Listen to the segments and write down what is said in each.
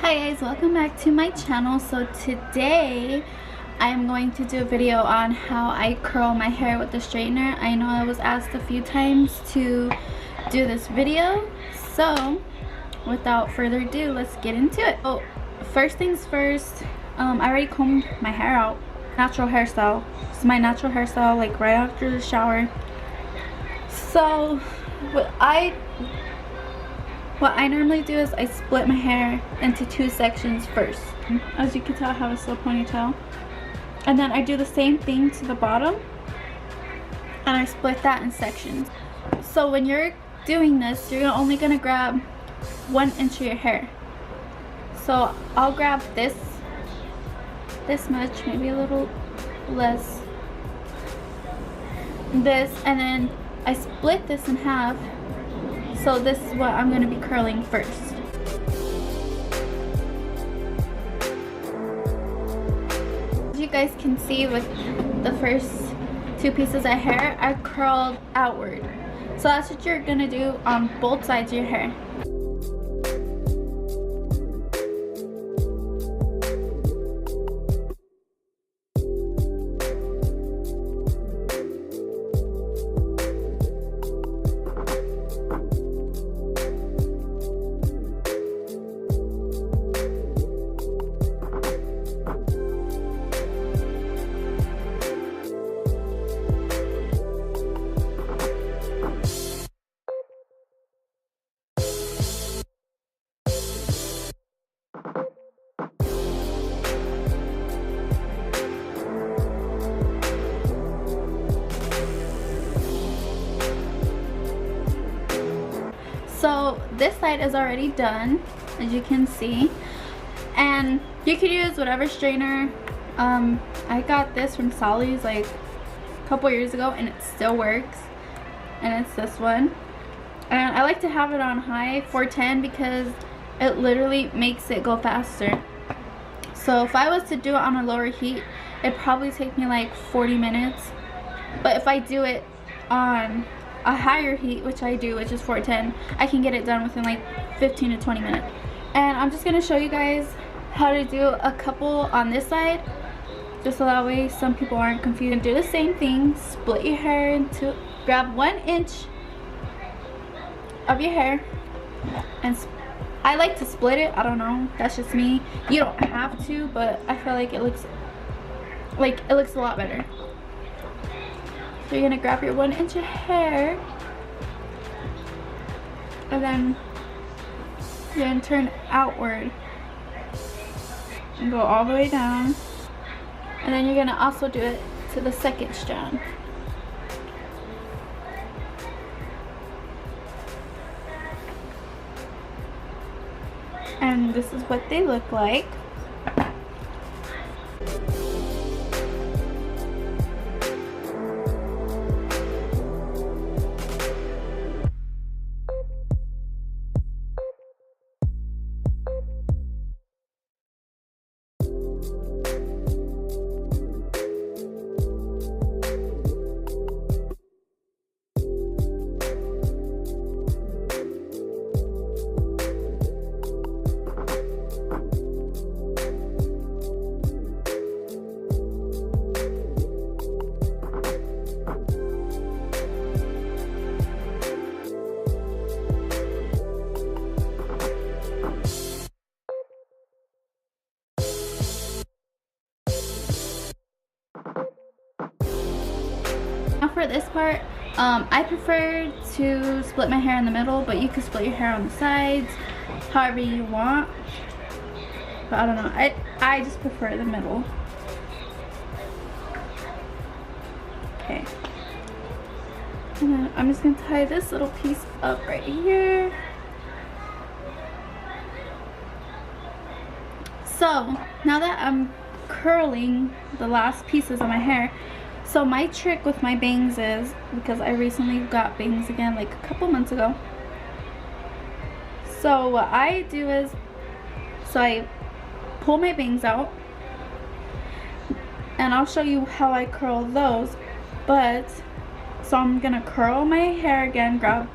Hi guys, welcome back to my channel. So today I'm going to do a video on how I curl my hair with the straightener. I know I was asked a few times to do this video, so without further ado, let's get into it. Oh, first things first, I already combed my hair out. Natural hairstyle. This is my natural hairstyle, like right after the shower. So what I normally do is I split my hair into two sections first. As you can tell, I have a slow ponytail. And then I do the same thing to the bottom. And I split that in sections. So when you're doing this, you're only going to grab 1 inch of your hair. So I'll grab this much, maybe a little less. This, and then I split this in half. So this is what I'm going to be curling first. As you guys can see with the first two pieces of hair, I curled outward. So that's what you're going to do on both sides of your hair. So this side is already done, as you can see, and you could use whatever straightener. I got this from Sally's like a couple years ago and it still works, and it's this one. And I like to have it on high 410 because it literally makes it go faster. So if I was to do it on a lower heat, it'd probably take me like 40 minutes. But if I do it on a higher heat, which I do, which is 410, I can get it done within like 15 to 20 minutes. And I'm just going to show you guys how to do a couple on this side, just so that way some people aren't confused. And do the same thing, split your hair into, grab 1 inch of your hair, and I like to split it. I don't know, that's just me. You don't have to, but I feel like it looks a lot better. So you're gonna grab your 1 inch of hair, and then you're gonna turn outward and go all the way down, and then you're gonna also do it to the second strand. And this is what they look like. For this part, I prefer to split my hair in the middle, but you can split your hair on the sides however you want. But I don't know, I just prefer the middle. Okay, and then I'm just gonna tie this little piece up right here. So now that I'm curling the last pieces of my hair, so my trick with my bangs is, because I recently got bangs again like a couple months ago. So what I do is, so I pull my bangs out, and I'll show you how I curl those. But so I'm gonna curl my hair again, grab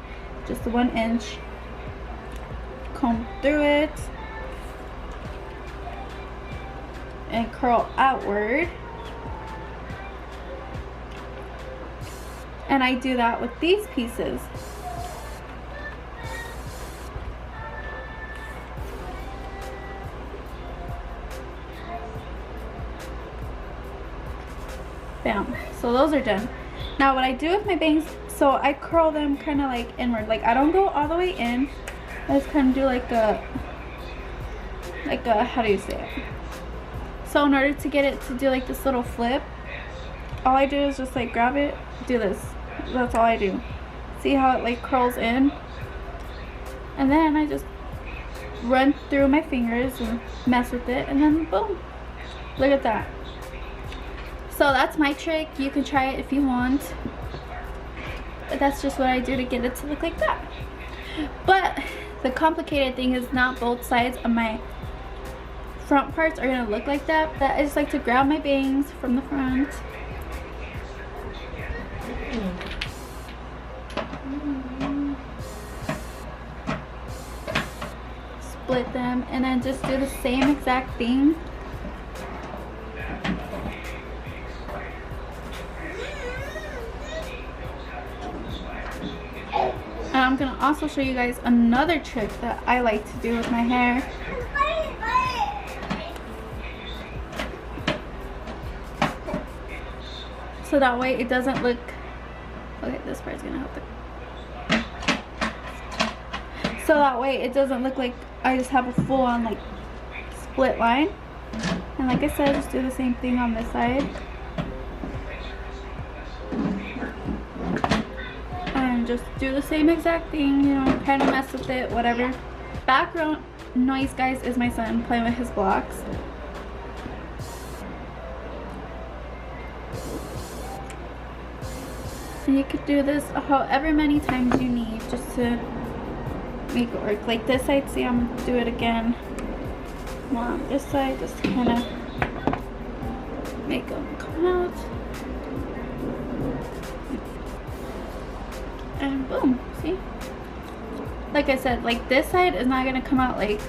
just the 1 inch, comb through it, and curl outward. And I do that with these pieces. Bam. So those are done. Now what I do with my bangs, so I curl them kind of like inward. Like I don't go all the way in. I just kind of do like a, how do you say it? So in order to get it to do like this little flip, all I do is just like grab it, do this. That's all I do. See how it like curls in? And then I just run through my fingers and mess with it, and then boom. Look at that. So that's my trick. You can try it if you want. But that's just what I do to get it to look like that. But the complicated thing is not both sides of my front parts are gonna look like that. But I just like to grab my bangs from the front. Split them and then just do the same exact thing. And I'm gonna also show you guys another trick that I like to do with my hair. So that way it doesn't look, okay, this part's gonna help it. So that way it doesn't look like I just have a full on like split line. And like I said, just do the same thing on this side. And just do the same exact thing, you know, kind of mess with it, whatever. Background noise, guys, is my son playing with his blocks. And you could do this however many times you need just to make it work. Like this side, see, I'm gonna do it again. More on this side, just to kind of make them come out. And boom, see? Like I said, like this side is not gonna come out like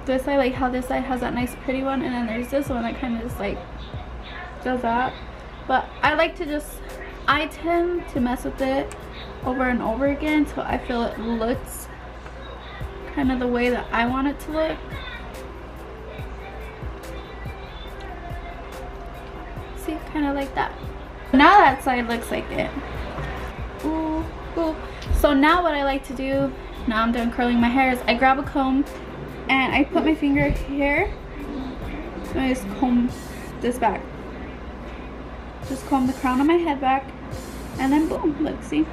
this side, like how this side has that nice pretty one, and then there's this one that kind of just like does that. But I like to just, I tend to mess with it over and over again until I feel it looks kind of the way that I want it to look. See, kind of like that. Now that side looks like it. Ooh, ooh. So now what I like to do, now I'm done curling my hair, is I grab a comb and I put my finger here and I just comb this back. Just comb the crown of my head back, and then boom, look, see?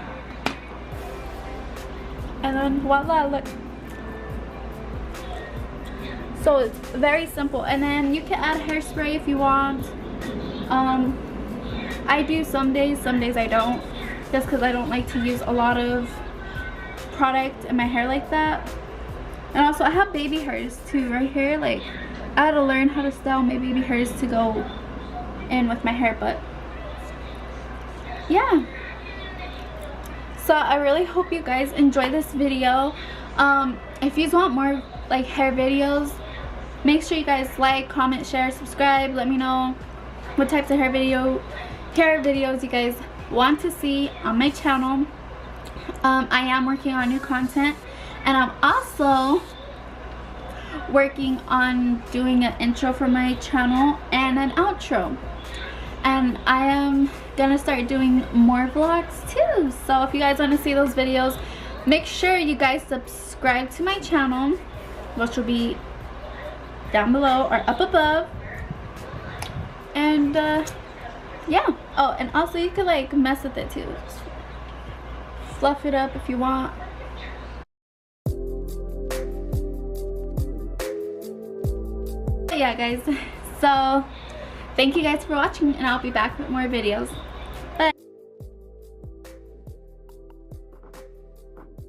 And then voila, look. So it's very simple. And then you can add hairspray if you want. I do some days I don't, just because I don't like to use a lot of product in my hair like that. And also I have baby hairs too right here. Like I had to learn how to style my baby hairs to go in with my hair, but yeah. So I really hope you guys enjoy this video. If you want more like hair videos, make sure you guys like, comment, share, subscribe. Let me know what types of hair videos you guys want to see on my channel. I am working on new content, and I'm also working on doing an intro for my channel and an outro. And I am gonna start doing more vlogs too. So if you guys want to see those videos, make sure you guys subscribe to my channel, which will be down below or up above. And yeah. Oh, and also you could like mess with it too. Just fluff it up if you want. But yeah, guys. So thank you guys for watching, and I'll be back with more videos.